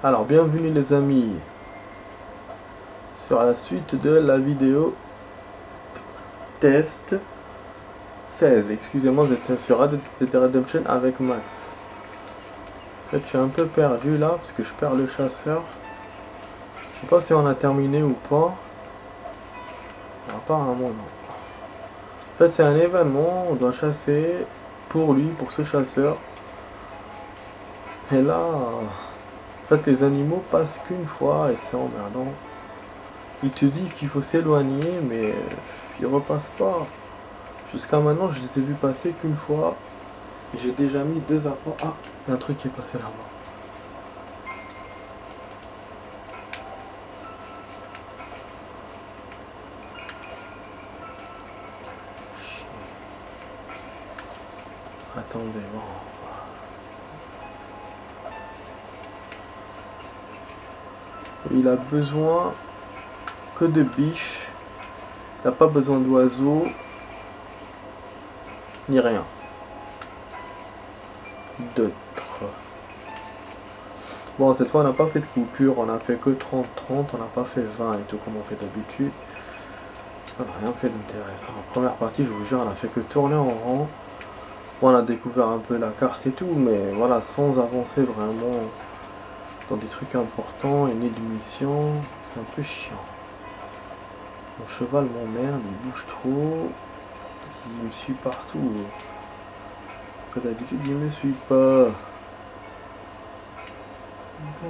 Alors, bienvenue les amis sur la suite de la vidéo test 16. Excusez-moi, j'étais sur Red Dead Redemption avec Max. En fait, je suis un peu perdu là parce que je perds le chasseur. Je sais pas si on a terminé ou pas. Apparemment non. En fait, c'est un événement, on doit chasser pour lui, pour ce chasseur. Et là, en fait, les animaux passent qu'une fois et c'est emmerdant. Il te dit qu'il faut s'éloigner, mais il repasse pas. Jusqu'à maintenant, je les ai vus passer qu'une fois. J'ai déjà mis 2 apports. Ah, il y a un truc qui est passé là-bas. Attendez, bon. Il a besoin que de biches. Il n'a pas besoin d'oiseaux. Ni rien. D'autres. Bon, cette fois, on n'a pas fait de coupure. On a fait que 30-30. On n'a pas fait 20 et tout comme on fait d'habitude. On n'a rien fait d'intéressant. En première partie, je vous jure, on a fait que tourner en rang. Bon, on a découvert un peu la carte et tout, mais voilà, sans avancer vraiment dans des trucs importants et ni de mission. C'est un peu chiant. Mon cheval m'emmerde, il bouge trop. Il me suit partout. Que d'habitude, il me suit pas. Ok.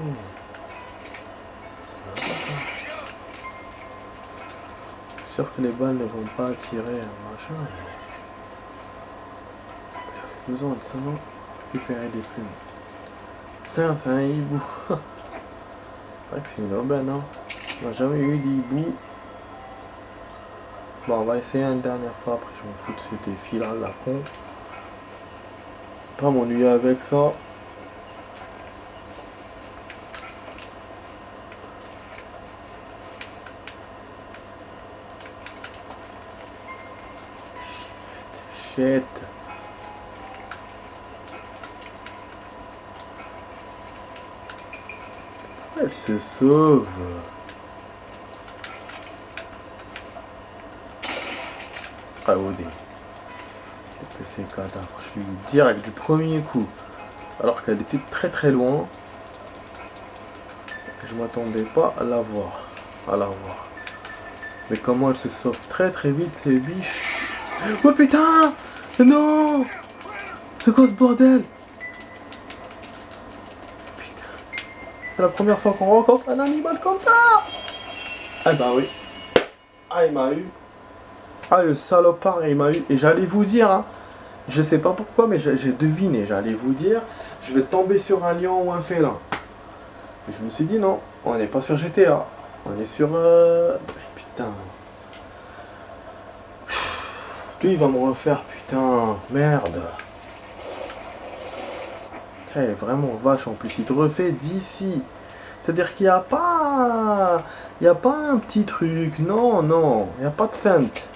C'est sûr que les balles ne vont pas attirer un machin. J'ai besoin de ça, non? Récupérer des plumes. Putain, c'est un hibou. C'est vrai que c'est une aubaine, hein. On n'a jamais eu d'hibou. Bon, on va essayer une dernière fois. Après, je m'en fous de ce défi-là, la con. Pas m'ennuyer avec ça. Shit. Elle se sauve. Ah, OD. PC cadavre. Je lui direct du premier coup. Alors qu'elle était très très loin. Je m'attendais pas à la voir. Mais comment elle se sauve très très vite ces biches. Oh putain! Non! C'est quoi ce bordel? Putain. C'est la première fois qu'on rencontre un animal comme ça! Ah bah oui. Ah il m'a eu. Ah le salopard il m'a eu. Et j'allais vous dire, hein, je sais pas pourquoi mais j'ai deviné. J'allais vous dire, je vais tomber sur un lion ou un félin. Et je me suis dit non, on n'est pas sur GTA. On est sur... Putain. Lui il va me refaire, putain, merde. Elle est vraiment vache en plus, il te refait d'ici. C'est-à-dire qu'il n'y a pas... Il n'y a pas un petit truc, non, non, il n'y a pas de feinte.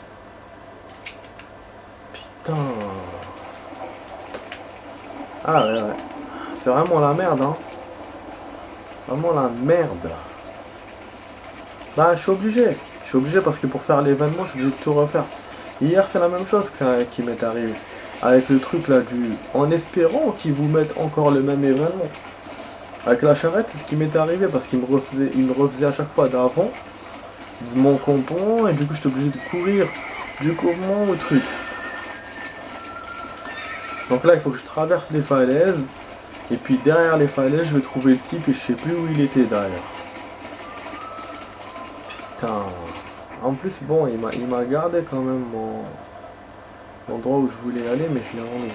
Putain. Ah ouais, ouais. C'est vraiment la merde, hein. Vraiment la merde. Bah je suis obligé. Je suis obligé parce que pour faire l'événement, je suis obligé de tout refaire. Hier, c'est la même chose que ça qui m'est arrivé. Avec le truc là du... En espérant qu'ils vous mettent encore le même événement. Avec la charrette, c'est ce qui m'est arrivé parce qu'il me refaisait à chaque fois d'avant mon compon et du coup j'étais obligé de courir du compon au truc. Donc là, il faut que je traverse les falaises et puis derrière les falaises, je vais trouver le type et je sais plus où il était derrière. Putain. En plus, bon, il m'a gardé quand même l'endroit où je voulais aller, mais je l'ai enlevé.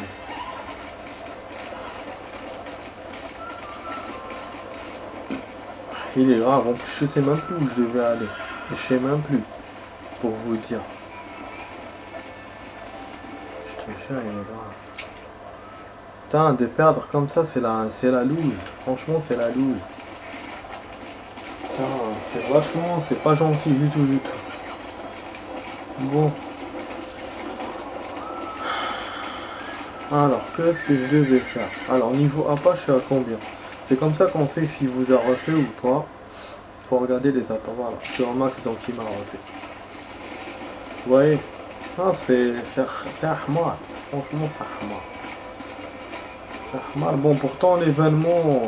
Il est grave, en plus je sais même plus où je devais aller. Je sais même plus, pour vous dire. Je te jure, il est grave. Putain, de perdre comme ça, c'est la loose. Franchement, c'est la loose. Putain, c'est vachement, c'est pas gentil du tout, du tout. Bon. Alors, qu'est-ce que je devais faire? Alors, niveau APA, je suis à combien? C'est comme ça qu'on sait si vous a refait ou pas. Faut regarder les appels. Voilà, sur un max donc il m'a refait. Vous voyez? Ah, c'est Ahmar. Franchement, c'est Ahmar. C'est Ahmar. Bon, pourtant, l'événement,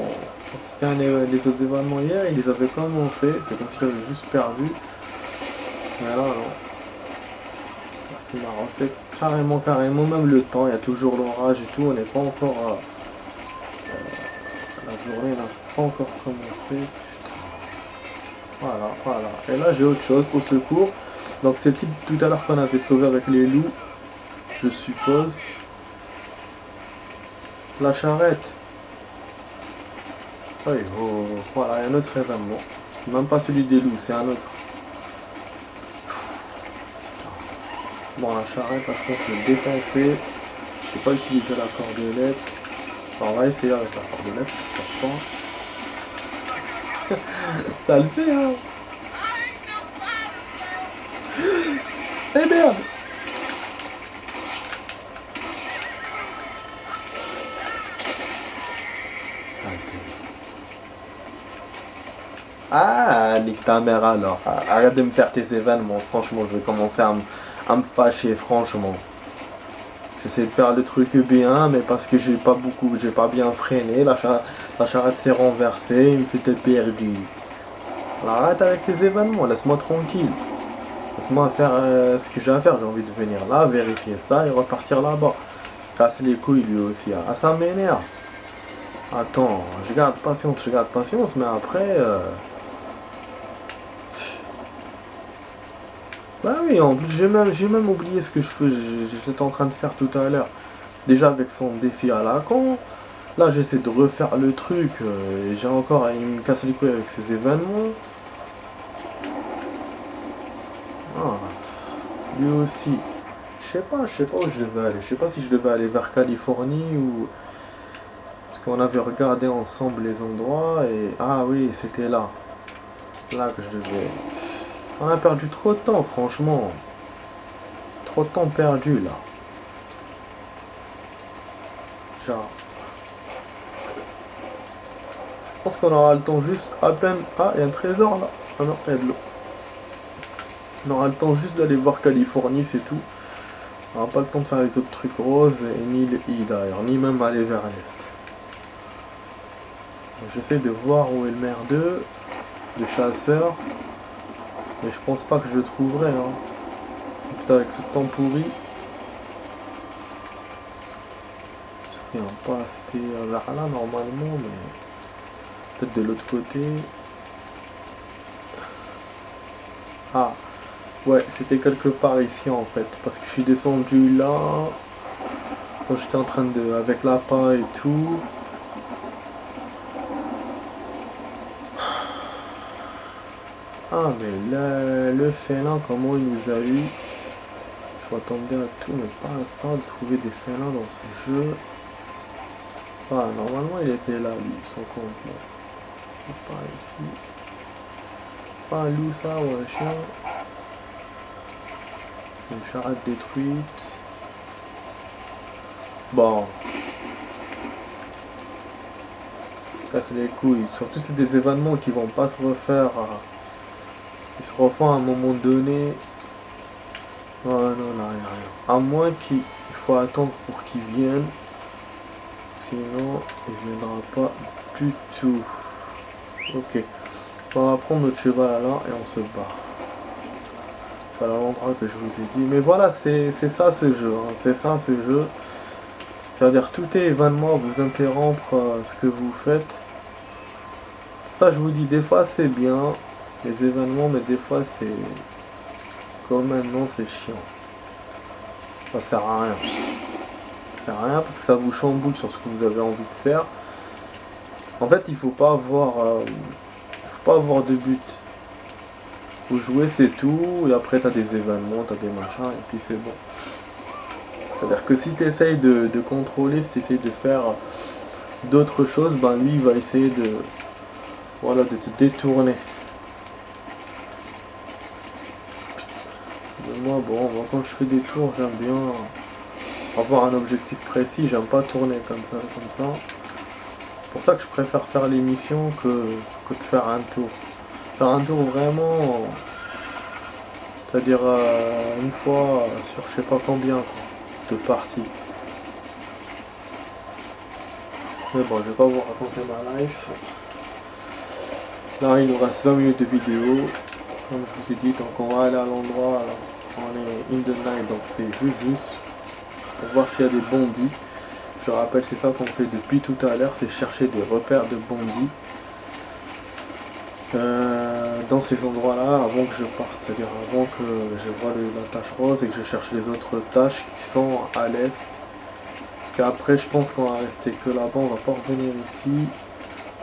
c'était les autres événements hier, ils les avaient commencé. C'est comme si j'avais juste perdu. Mais là, non. Il m'a refait carrément, même le temps. Il y a toujours l'orage et tout. On n'est pas encore. La journée n'a pas encore commencé. Voilà. Et là, j'ai autre chose. Au secours. Donc, c'est tout à l'heure qu'on avait sauvé avec les loups. Je suppose. La charrette. Oui, voilà, il y a un autre événement. C'est même pas celui des loups, c'est un autre. Bon, la charrette, là, je pense que je vais le défoncer. Je vais pas utiliser la cordelette. Enfin, on va essayer avec la cordelette. Ça le fait, hein. Eh merde! Ah, nique ta mère alors. Arrête de me faire tes événements. Franchement, je vais commencer à me fâcher, franchement. J'essaie de faire le truc bien, mais parce que j'ai pas bien freiné, la charrette s'est renversée, il me fait perdu. Alors arrête avec tes événements, laisse-moi tranquille. Laisse-moi faire ce que j'ai à faire. J'ai envie de venir là, vérifier ça et repartir là-bas. Casse les couilles lui aussi. Ah, ça m'énerve. Attends, je garde patience, mais après... Bah oui, en plus j'ai même oublié ce que j'étais en train de faire tout à l'heure. Déjà avec son défi à la con. Là j'essaie de refaire le truc. Et j'ai encore... Il me casse les couilles avec ses événements. Ah, lui aussi. Je sais pas où je devais aller. Je sais pas si je devais aller vers Californie ou... Parce qu'on avait regardé ensemble les endroits et... Ah oui, c'était là. Là que je devais... On a perdu trop de temps, franchement. Trop de temps perdu, là. Genre... Je pense qu'on aura le temps juste à peine... Ah, il y a un trésor, là. Ah non, il y a de l'eau. On aura le temps juste d'aller voir Californie, c'est tout. On n'aura pas le temps de faire les autres trucs roses, et ni le I d'ailleurs, ni même aller vers l'est. J'essaie de voir où est le merdeux de chasseur. Mais je pense pas que je le trouverai. Hein. En plus avec ce temps pourri. Je me souviens pas, c'était vers là normalement, mais peut-être de l'autre côté. Ah, ouais, c'était quelque part ici en fait. Parce que je suis descendu là. Quand j'étais en train de... avec la paille et tout. Ah mais là, le félin, comment il nous a eu. Je m'attendais à tout, mais pas à ça, de trouver des félins dans ce jeu. Ah, normalement il était là, lui, son compte. Pas ici. Pas un loup ça, ou un chien. Une charrette détruite. Bon. Casse les couilles. Surtout c'est des événements qui vont pas se refaire. Ils se refont à un moment donné. Oh non, là, rien. À moins qu'il faut attendre pour qu'ils viennent. Sinon, il ne viendra pas du tout. Ok. On va prendre notre cheval là et on se barre. Voilà l'endroit que je vous ai dit. Mais voilà, c'est ça ce jeu. Hein. C'est ça ce jeu. C'est-à-dire tout est événement, vous interrompre ce que vous faites. Ça je vous dis, des fois c'est bien, les événements, mais des fois c'est... Comme maintenant c'est chiant. Ça sert à rien. Ça sert à rien parce que ça vous chamboule sur ce que vous avez envie de faire. En fait il faut pas avoir de but. Faut jouer c'est tout, et après t'as des événements, t'as des machins, et puis c'est bon. C'est-à-dire que si tu essayes de contrôler, si tu essayes de faire d'autres choses, ben lui il va essayer de, voilà, de te détourner. Mais moi bon, quand je fais des tours, j'aime bien avoir un objectif précis, j'aime pas tourner comme ça. pour ça que je préfère faire l'émission que de faire un tour. Faire un tour vraiment, c'est-à-dire une fois sur je sais pas combien quoi, de parties. Mais bon, je vais pas vous raconter ma life. Là, il nous reste 20 minutes de vidéo. Comme je vous ai dit, donc on va aller à l'endroit. On est in the night, donc c'est juste pour voir s'il y a des bandits. Je rappelle, c'est ça qu'on fait depuis tout à l'heure, c'est chercher des repères de bandits dans ces endroits-là avant que je parte, c'est-à-dire avant que je vois la tache rose et que je cherche les autres taches qui sont à l'est. Parce qu'après, je pense qu'on va rester que là-bas, on va pas revenir ici,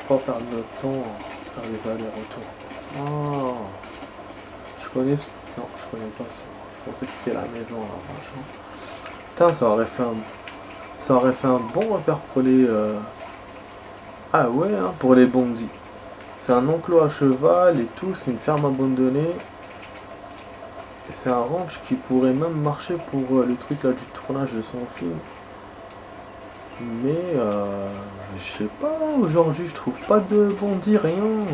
pas perdre notre temps à faire les allers-retours. Ah, je connais ce... Non, je connais pas ça. Je pensais que c'était la maison là-bas. Putain, ça aurait fait un bon repère pour les... Ah ouais, hein, pour les bandits. C'est un enclos à cheval et tout, c'est une ferme abandonnée. Et c'est un ranch qui pourrait même marcher pour le truc là du tournage de son film. Mais je sais pas, aujourd'hui je trouve pas de bandits, rien.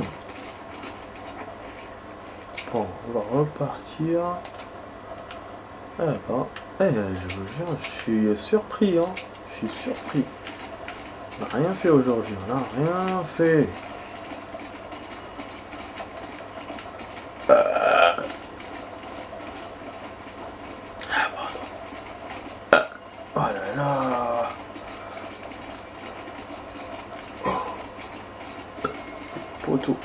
Bon, on va repartir. Eh ben, je vous jure, je suis surpris, hein. Je suis surpris. On n'a rien fait aujourd'hui, on n'a rien fait. Oh là là. Oh. Poteau.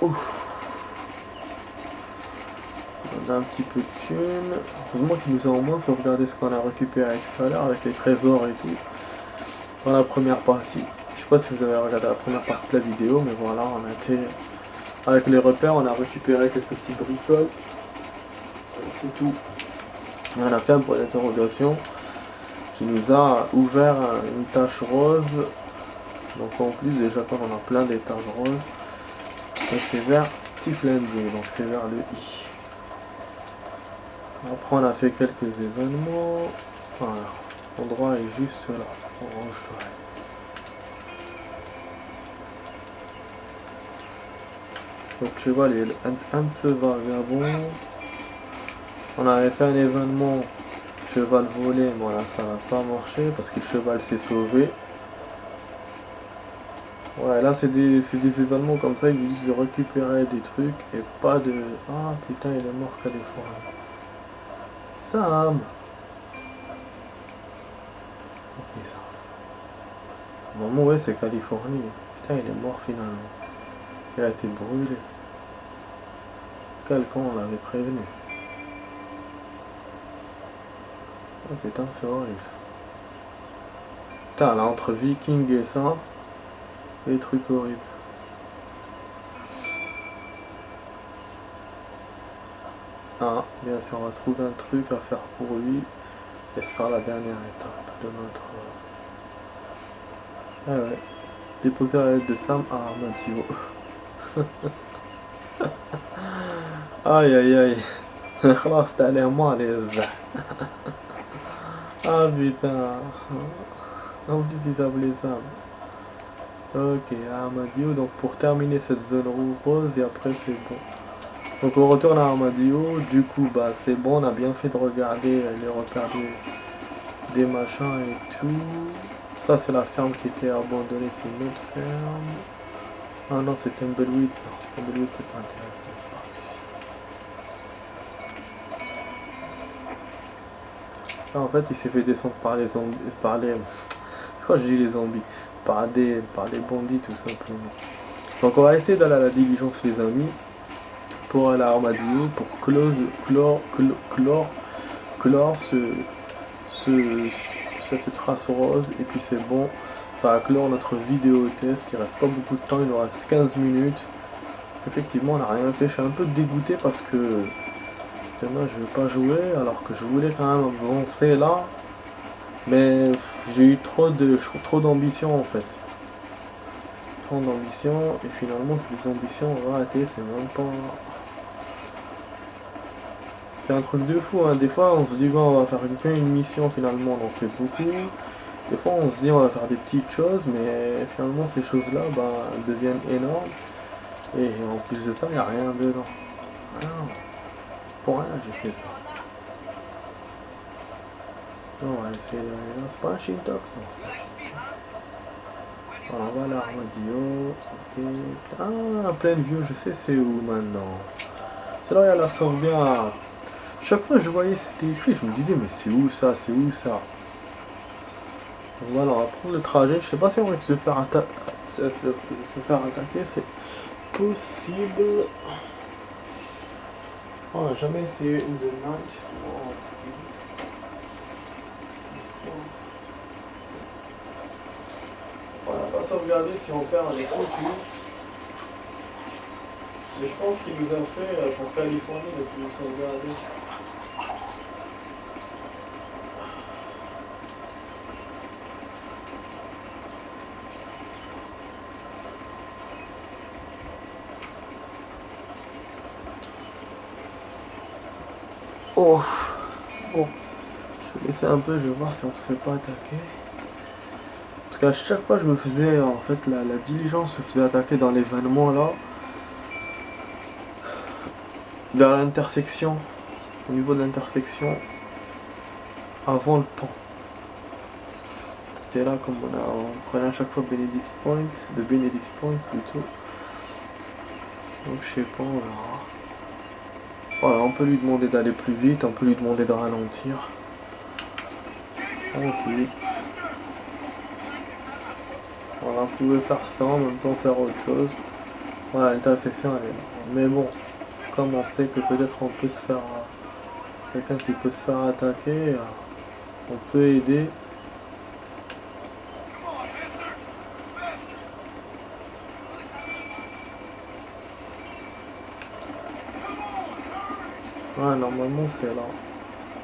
Ouf. On a un petit peu de thunes. Heureusement qu'il nous a au moins sauvegardé ce qu'on a récupéré tout à l'heure avec les trésors et tout. Dans la première partie. Je sais pas si vous avez regardé la première partie de la vidéo, mais voilà, on a été avec les repères, on a récupéré quelques petits bricoles. C'est tout. Et on a fait un point d'interrogation qui nous a ouvert une tache rose. Donc en plus déjà quand on a plein des taches roses, et c'est vers Tiflandi, donc c'est vers le I. Après on a fait quelques événements. Voilà, l'endroit est juste là, orange. Donc cheval est un peu vagabond. On avait fait un événement cheval volé, mais voilà, ça n'a pas marché parce que le cheval s'est sauvé. Ouais, là c'est des événements comme ça, ils vous disent de récupérer des trucs et pas de... Ah putain, il est mort Californie. Sam. Ok ça. Maman, ouais, c'est Californie. Putain, il est mort finalement. Il a été brûlé. Quel con on l'avait prévenu. Oh putain, c'est horrible. Putain, là, entre Viking et ça, des trucs horribles. Ah, bien sûr, on va trouver un truc à faire pour lui. Et ça, la dernière étape de notre... Ah ouais. Déposer la lettre de Sam à Armadio. Aïe aïe aïe. خلاص t'allais moi les... Ah putain. En plus ils s'appelaient Sam. Ok, Armadio. Donc pour terminer cette zone rose et après c'est bon. Donc on retourne à Armadio. Du coup bah c'est bon, on a bien fait de regarder les repères des machins et tout. Ça c'est la ferme qui était abandonnée, c'est une autre ferme. Ah non, c'est Tumbleweed ça. Tumbleweed c'est pas intéressant, c'est pas ici. Là en fait il s'est fait descendre par les zombies, par les... Quand je dis les zombies, par les bandits tout simplement. Donc on va essayer d'aller à la diligence les amis, pour aller à Armadillo, pour clore cette trace rose, et puis c'est bon, ça va clore notre vidéo test, il reste pas beaucoup de temps, il nous reste 15 minutes. Effectivement on n'a rien fait, je suis un peu dégoûté parce que demain je vais pas jouer, alors que je voulais quand même avancer là, mais j'ai eu trop d'ambition en fait. Trop d'ambition, et finalement c'est des ambitions ratées, c'est même pas... C'est un truc de fou, hein. Des fois on se dit bon, on va faire une mission, finalement on en fait beaucoup. Des fois on se dit on va faire des petites choses, mais finalement ces choses-là elles deviennent énormes. Et en plus de ça, il n'y a rien dedans. Ah non, pour rien j'ai fait ça. Non, ouais, c'est pas un Shintok, non, c'est pas un Shintok. Alors, on va à l'armadillo. Ok. Ah, plein de vieux, je sais c'est où maintenant. C'est là où il y a la sauvegarde. Chaque fois que je voyais c'était écrit, je me disais, mais c'est où ça, c'est où ça. Donc voilà, on va prendre le trajet. Je sais pas si on risque de se faire attaquer, c'est possible. On n'a jamais essayé une de night. On va pas sauvegarder si on perd, on est foutu. Mais je pense qu'il nous a fait pour Californie de plus nous sauvegarder. Oh, bon, je vais laisser un peu, je vais voir si on se fait pas attaquer. Parce qu'à chaque fois je me faisais, en fait la diligence se faisait attaquer dans l'événement là. Vers l'intersection, au niveau de l'intersection, avant le pont. C'était là comme on prenait à chaque fois Benedict Point, le Benedict Point plutôt. Donc je sais pas, on verra. Voilà, on peut lui demander d'aller plus vite, on peut lui demander de ralentir. Ok. Voilà, on pouvait faire ça, en même temps faire autre chose. Voilà, l'intersection elle est là. Mais bon, comme on sait que peut-être on peut se faire... quelqu'un qui peut se faire attaquer, on peut aider. Ouais, normalement c'est là.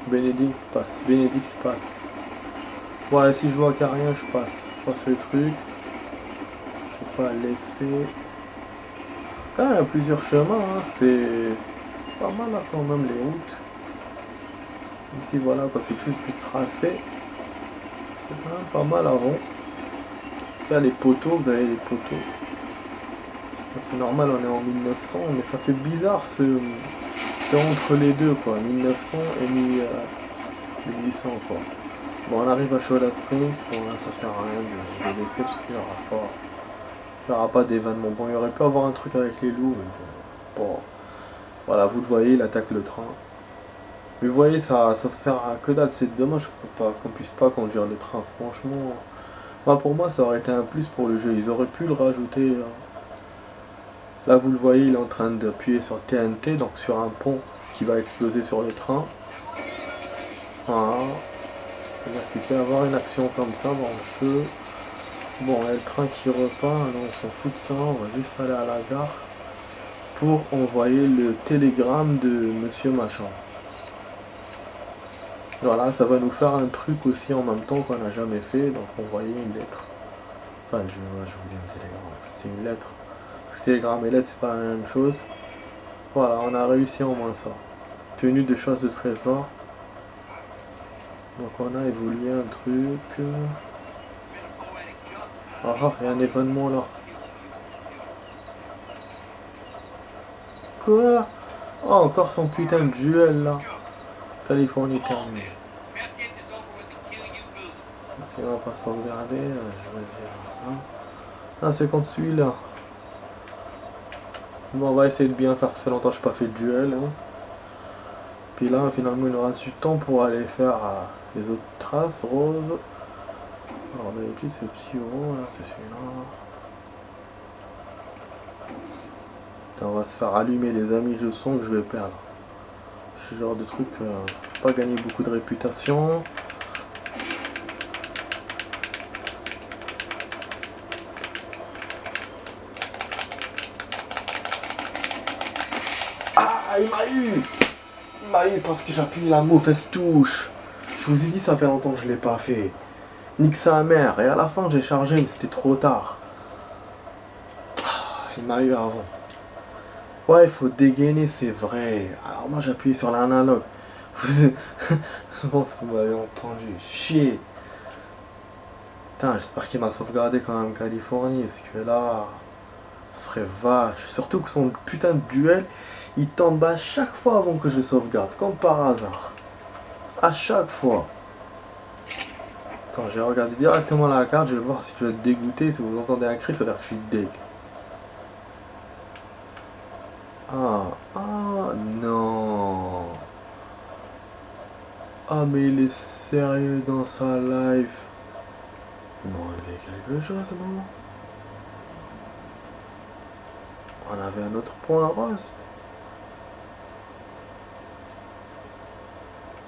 Bénédicte passe. Ouais, si je vois qu'il n'y a rien, je passe. Je passe le truc. Je vais pas laisser. Quand même, il y a plusieurs chemins, hein. C'est pas mal là quand même les routes. Ici voilà, quand c'est juste des tracés. C'est quand même pas mal avant. Là les poteaux, vous avez les poteaux. C'est normal, on est en 1900, mais ça fait bizarre ce entre les deux quoi, 1900 et 1800 quoi. Bon, on arrive à Shola Springs, bon là ça sert à rien de laisser parce qu'il n'y aura pas d'événement. Bon, il y aurait pu avoir un truc avec les loups, mais bon. Voilà, vous le voyez, il attaque le train. Mais vous voyez, ça sert à que dalle, c'est dommage qu'on puisse pas conduire le train, franchement. Bah, pour moi, ça aurait été un plus pour le jeu, ils auraient pu le rajouter. Là, vous le voyez, il est en train d'appuyer sur TNT, donc sur un pont qui va exploser sur le train. Voilà. C'est-à-dire qu'il peut y avoir une action comme ça dans le jeu. Bon, il y a le train qui repart, alors on s'en fout de ça, on va juste aller à la gare pour envoyer le télégramme de Monsieur Machin. Voilà, ça va nous faire un truc aussi en même temps qu'on n'a jamais fait, donc envoyer une lettre. Enfin, je vous dis un télégramme, en fait, c'est une lettre. Parce que télégramme et lettre, c'est pas la même chose. Voilà, on a réussi au moins ça. Tenue de chasse de trésor. Donc on a évolué un truc. Ah, il y a un événement là. Quoi? Oh, encore son putain de duel là. Californie terminé. Si on va pas sauvegarder, je vais dire. Hein. Ah, c'est contre celui-là. Bon, on va essayer de bien faire. Ça fait longtemps que je n'ai pas fait de duel. Hein. Puis là, finalement, il aura du temps pour aller faire les autres traces roses. Alors, d'habitude, c'est le petit rond là, c'est celui-là. On va se faire allumer les amis, je sens que je vais perdre. Ce genre de truc, pas gagner beaucoup de réputation. Ah, il m'a eu! Il m'a eu parce que j'ai appuyé la mauvaise touche. Je vous ai dit, ça fait longtemps que je l'ai pas fait. Nique sa mère. Et à la fin, j'ai chargé, mais c'était trop tard. Il m'a eu avant. Ouais, il faut dégainer, c'est vrai. Alors moi, j'ai appuyé sur l'analogue. Je pense que vous m'avez entendu. Chier. Putain, j'espère qu'il m'a sauvegardé quand même Californie, parce que là, ce serait vache. Surtout que son putain de duel, il tombe à chaque fois avant que je sauvegarde, comme par hasard. À chaque fois. Attends, j'ai regardé directement la carte, je vais voir si je vais être dégoûté. Si vous entendez un cri, ça veut dire que je suis deg. Ah, non. Ah, mais il est sérieux dans sa live. Il m'a enlevé quelque chose, non? On avait un autre point rose.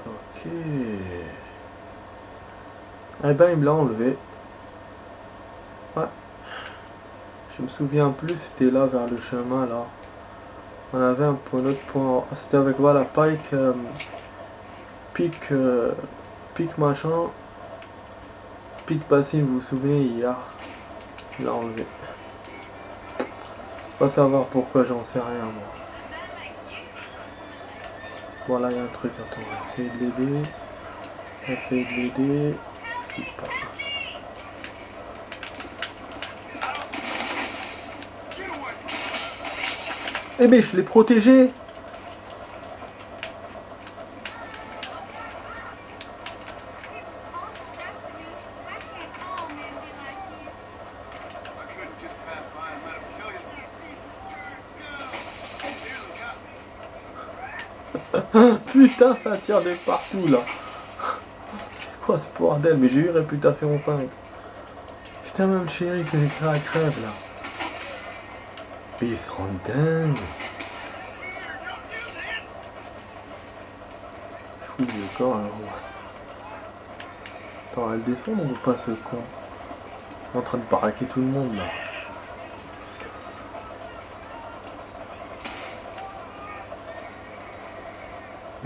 Ok. Eh ben, il me l'a enlevé. Ouais. Je me souviens plus, c'était là, vers le chemin, là. On avait un point, autre point. C'était avec, voilà, Pike, Pic machin. Pic Passine, vous vous souvenez, hier. Il l'a enlevé. Pas savoir pourquoi, j'en sais rien, moi. Voilà, il y a un truc, attends, on va essayer de l'aider. On va essayer de l'aider. Qu'est-ce qui se passe là? Eh mais je l'ai protégé! Putain, ça tire de partout là! C'est quoi ce bordel? Mais j'ai eu réputation 5. Putain, même le shérif il est créé à crève là. Mais ils sont dingues! Fou le corps hein. Attends, elle descend ou pas ce con? En train de baraquer tout le monde là.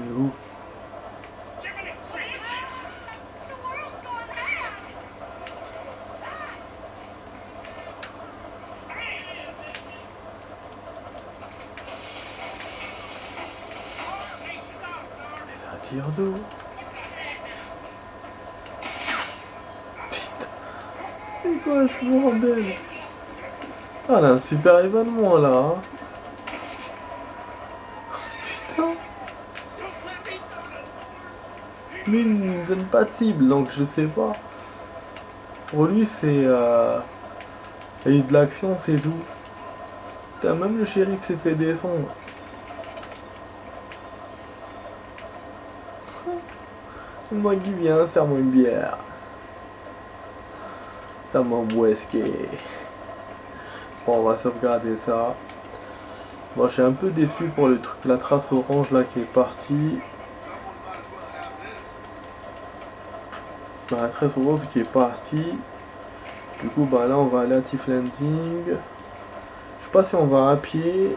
Mais où? Mais ça tire d'où? Putain, c'est quoi ce bordel? Ah, on a un super événement là. Hein. Putain. Lui, il ne donne pas de cible, donc je sais pas. Pour lui, c'est... Il y a eu de l'action, c'est tout. Putain, même le shérif s'est fait descendre. Moi qui viens, serre-moi une bière. Ça m'embouesqué. Bon, on va sauvegarder ça. Bon, je suis un peu déçu pour le truc, la trace orange là qui est partie. La trace rose qui est partie. Du coup, bah là, on va aller à Tiff Landing. Je sais pas si on va à pied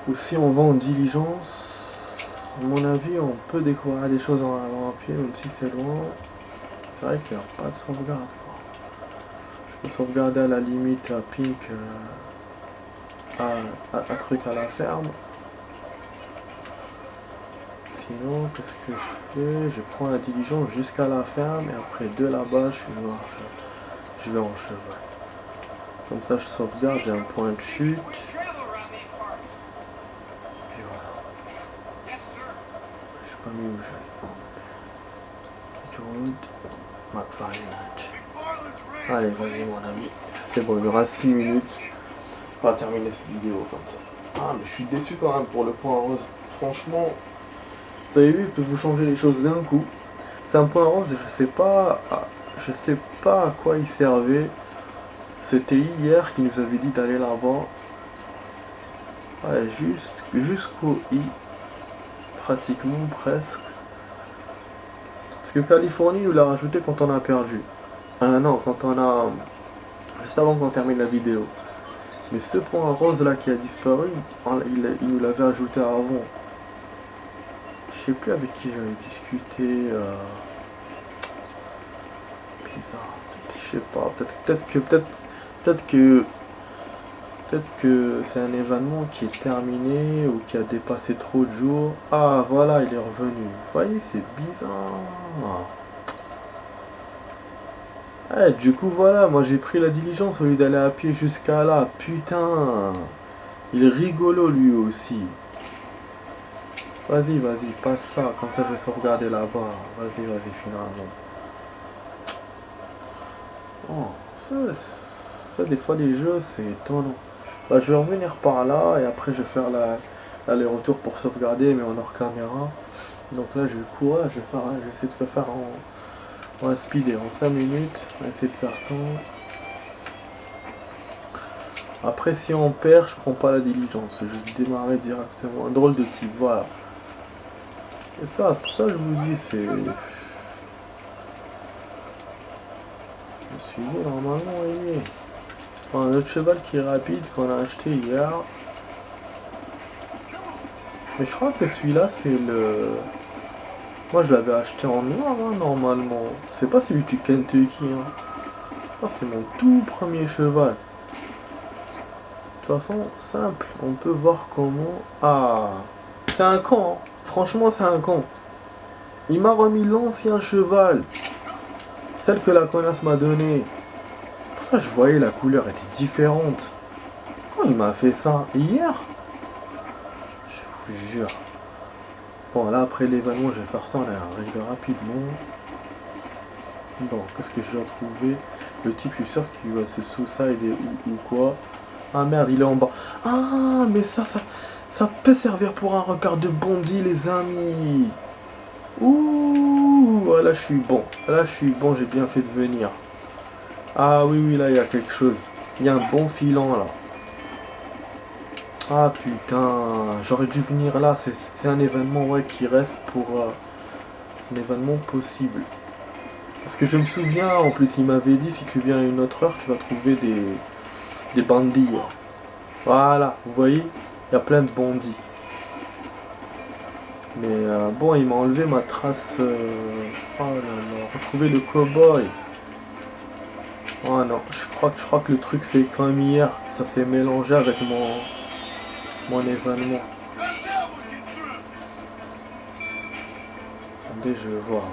ou si on va en diligence. À mon avis, on peut découvrir des choses en allant à pied, même si c'est loin. C'est vrai qu'il n'y a pas de sauvegarde. Quoi. Je peux sauvegarder à la limite à Pink, à truc à la ferme. Sinon, qu'est-ce que je fais? Je prends la diligence jusqu'à la ferme et après de là-bas, je vais en cheval. Comme ça, je sauvegarde, j'ai un point de chute. Puis voilà. Je sais pas mis où je vais. Road, McFarlane Hatch. Allez, vas-y mon ami. C'est bon, il y aura 6 minutes. On va terminer cette vidéo comme ça. Ah, mais je suis déçu quand même pour le point rose. Franchement, vous avez vu, je peux vous changer les choses d'un coup. C'est un point rose, je sais pas à quoi il servait. C'était hier qui nous avait dit d'aller là-bas. Ouais, jusqu'au I. Pratiquement, presque. Parce que Californie nous l'a rajouté quand on a perdu. Non, quand on a... Juste avant qu'on termine la vidéo. Mais ce point rose là qui a disparu, il nous l'avait ajouté avant. Je sais plus avec qui j'avais discuté. Bizarre. Je sais pas. Peut-être que c'est un événement qui est terminé ou qui a dépassé trop de jours. Ah voilà, il est revenu. Vous voyez, c'est bizarre. Eh, du coup, voilà, moi j'ai pris la diligence au lieu d'aller à pied jusqu'à là. Putain, il est rigolo lui aussi. Vas-y, vas-y, passe ça, comme ça je vais sauvegarder là-bas. Vas-y, vas-y, finalement. Oh, ça, des fois les jeux, c'est étonnant. Bah, je vais revenir par là et après je vais faire l'aller-retour pour sauvegarder, mais en hors caméra. Donc là, je vais courir, je vais essayer de faire en speed en 5 minutes. On va essayer de faire ça. Après, si on perd, je prends pas la diligence. Je vais démarrer directement. Un drôle de type, voilà. Et ça, c'est pour ça que je vous dis, c'est... Je suis normalement, il est... Un autre cheval qui est rapide, qu'on a acheté hier. Mais je crois que celui-là, c'est le... Moi, je l'avais acheté en noir, hein, normalement. C'est pas celui du Kentucky, hein. Oh, c'est mon tout premier cheval. De toute façon, simple. On peut voir comment... Ah, c'est un con, hein. Franchement, c'est un con. Il m'a remis l'ancien cheval. Celle que la connasse m'a donnée. Pour ça, je voyais la couleur était différente. Quand il m'a fait ça? Hier? Je vous jure. Bon, là, après l'événement, je vais faire ça. On a réglé rapidement. Bon, qu'est-ce que je dois trouver? Le type, je suis sûr qu'il va se suicider ou quoi. Ah merde, il est en bas. Ah, mais ça peut servir pour un repère de bandits, les amis. Ouh, là, je suis bon. Là, je suis bon, j'ai bien fait de venir. Ah oui, oui, là, il y a quelque chose. Il y a un bon filant, là. Ah, putain. J'aurais dû venir là. C'est un événement, ouais, qui reste pour... un événement possible. Parce que je me souviens, en plus, il m'avait dit, si tu viens à une autre heure, tu vas trouver des bandits. Voilà, vous voyez, il y a plein de bandits. Mais bon, il m'a enlevé ma trace. Oh là là, retrouver le cow-boy. Oh non, je crois que le truc c'est comme hier, ça s'est mélangé avec mon événement. Attendez, je vais voir.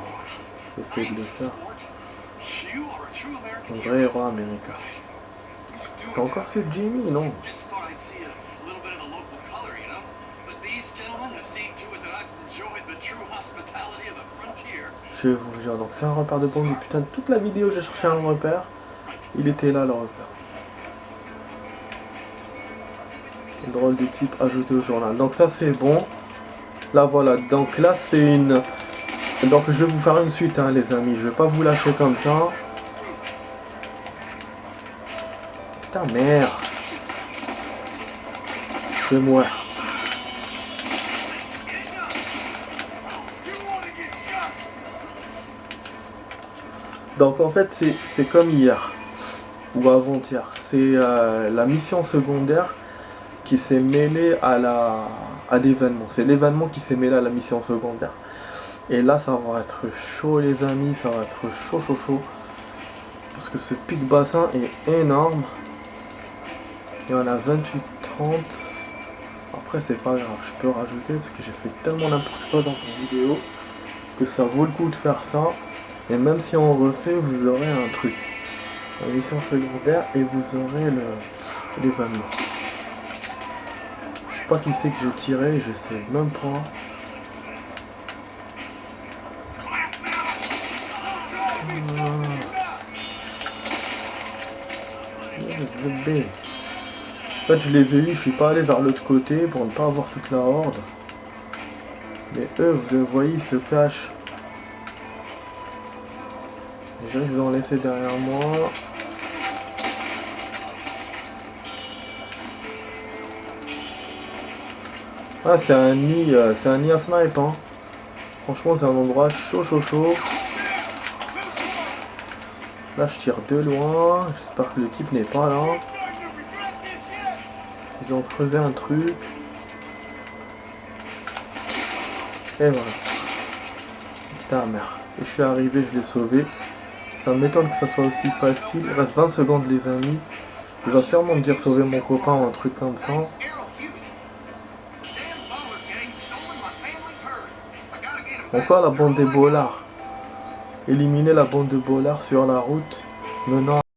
Je vais essayer de le faire. Un vrai héros américain. C'est encore ce Jimmy, non? Je vous jure, donc c'est un repère de bombe. Putain, toute la vidéo, j'ai cherché un repère. Il était là, le repère. Drôle de type ajouté au journal. Donc ça, c'est bon. Là, voilà. Donc là, c'est une... Donc je vais vous faire une suite, hein, les amis. Je vais pas vous lâcher comme ça. Putain, merde. Je vais mourir. Donc en fait, c'est comme hier. Ou avant-hier. C'est la mission secondaire qui s'est mêlée à l'événement. C'est l'événement qui s'est mêlé à la mission secondaire. Et là, ça va être chaud, les amis. Ça va être chaud, chaud, chaud. Parce que ce pic bassin est énorme. Il y en a 28, 30. Après, c'est pas grave. Je peux rajouter parce que j'ai fait tellement n'importe quoi dans cette vidéo que ça vaut le coup de faire ça. Et même si on refait, vous aurez un truc. La mission secondaire et vous aurez l'événement. Je sais pas qui c'est que j'ai tiré, je sais même pas. B. En fait, je les ai eu, je suis pas allé vers l'autre côté pour ne pas avoir toute la horde. Mais eux, vous voyez, ils se cachent. Je risque d'en laisser derrière moi. Ah, c'est un nid à snipe, hein. Franchement, c'est un endroit chaud, chaud, chaud. Là, je tire de loin. J'espère que le type n'est pas là. Ils ont creusé un truc. Et voilà. Putain, merde. Et je suis arrivé, je l'ai sauvé. Ça m'étonne que ça soit aussi facile. Il reste 20 secondes, les amis. Il va sûrement me dire sauver mon copain ou un truc comme ça. Encore la bande des bollards. Éliminer la bande de bollards sur la route. Mais non.